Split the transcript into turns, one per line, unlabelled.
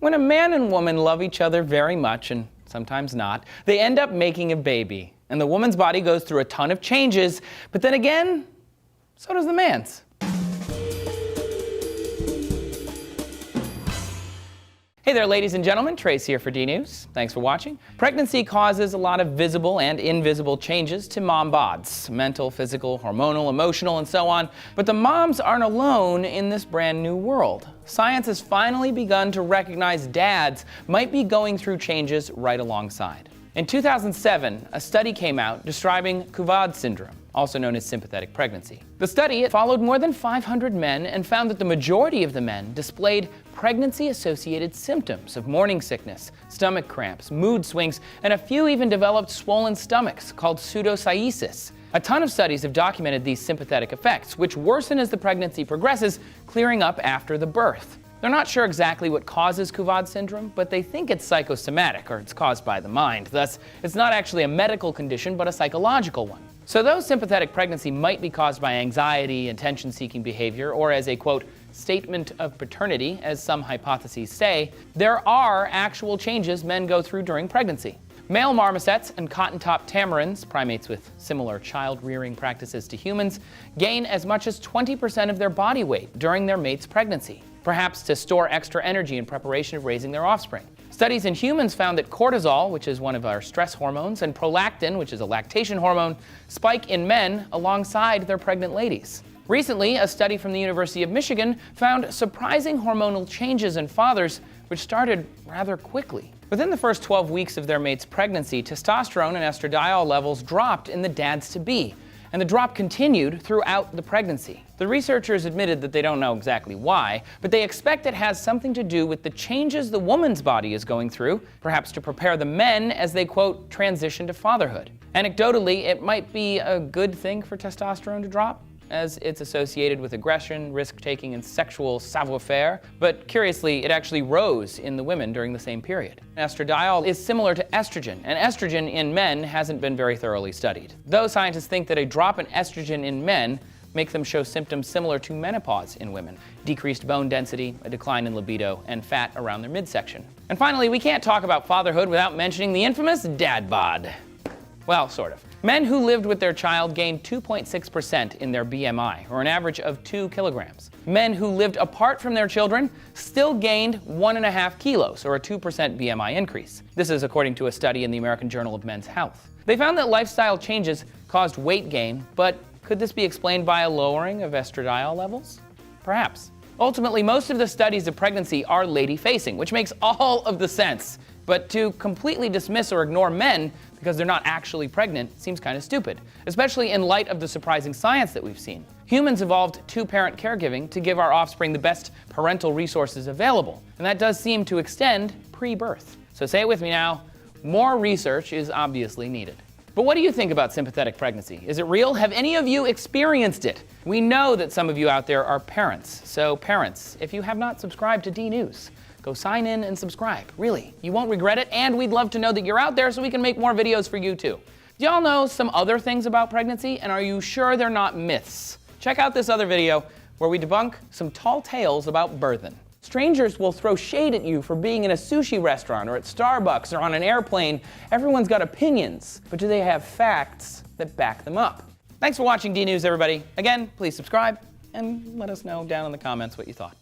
When a man and woman love each other very much, and sometimes not, they end up making a baby. And the woman's body goes through a ton of changes, but then again, so does the man's. Hey there, ladies and gentlemen, Trace here for D-News. Thanks for watching. Pregnancy causes a lot of visible and invisible changes to mom bods, mental, physical, hormonal, emotional, and so on. But the moms aren't alone in this brand new world. Science has finally begun to recognize dads might be going through changes right alongside. In 2007, a study came out describing Kuvad syndrome, also known as sympathetic pregnancy. The study followed more than 500 men and found that the majority of the men displayed pregnancy-associated symptoms of morning sickness, stomach cramps, mood swings, and a few even developed swollen stomachs called pseudocyesis. A ton of studies have documented these sympathetic effects, which worsen as the pregnancy progresses, clearing up after the birth. They're not sure exactly what causes Kuvad syndrome, but they think it's psychosomatic, or it's caused by the mind. Thus, it's not actually a medical condition, but a psychological one. So though sympathetic pregnancy might be caused by anxiety, attention-seeking behavior, or as a, quote, statement of paternity, as some hypotheses say, there are actual changes men go through during pregnancy. Male marmosets and cotton-top tamarins, primates with similar child-rearing practices to humans, gain as much as 20% of their body weight during their mate's pregnancy, perhaps to store extra energy in preparation of raising their offspring. Studies in humans found that cortisol, which is one of our stress hormones, and prolactin, which is a lactation hormone, spike in men alongside their pregnant ladies. Recently, a study from the University of Michigan found surprising hormonal changes in fathers, which started rather quickly. Within the first 12 weeks of their mate's pregnancy, testosterone and estradiol levels dropped in the dads-to-be, and the drop continued throughout the pregnancy. The researchers admitted that they don't know exactly why, but they expect it has something to do with the changes the woman's body is going through, perhaps to prepare the men as they, quote, transition to fatherhood. Anecdotally, it might be a good thing for testosterone to drop, as it's associated with aggression, risk-taking, and sexual savoir-faire, but curiously, it actually rose in the women during the same period. Estradiol is similar to estrogen, and estrogen in men hasn't been very thoroughly studied, though scientists think that a drop in estrogen in men make them show symptoms similar to menopause in women: decreased bone density, a decline in libido, and fat around their midsection. And finally, we can't talk about fatherhood without mentioning the infamous dad bod. Well, sort of. Men who lived with their child gained 2.6% in their BMI, or an average of 2 kilograms. Men who lived apart from their children still gained 1.5 kilos, or a 2% BMI increase. This is according to a study in the American Journal of Men's Health. They found that lifestyle changes caused weight gain, but could this be explained by a lowering of estradiol levels? Perhaps. Ultimately, most of the studies of pregnancy are lady-facing, which makes all of the sense. But to completely dismiss or ignore men because they're not actually pregnant seems kind of stupid, especially in light of the surprising science that we've seen. Humans evolved two-parent caregiving to give our offspring the best parental resources available, and that does seem to extend pre-birth. So say it with me now, more research is obviously needed. But what do you think about sympathetic pregnancy? Is it real? Have any of you experienced it? We know that some of you out there are parents. So parents, if you have not subscribed to D-News, go sign in and subscribe. Really, you won't regret it, and we'd love to know that you're out there so we can make more videos for you too. Do y'all know some other things about pregnancy, and are you sure they're not myths? Check out this other video where we debunk some tall tales about birthing. Strangers will throw shade at you for being in a sushi restaurant or at Starbucks or on an airplane. Everyone's got opinions, but do they have facts that back them up? Thanks for watching D-News, everybody. Again, please subscribe and let us know down in the comments what you thought.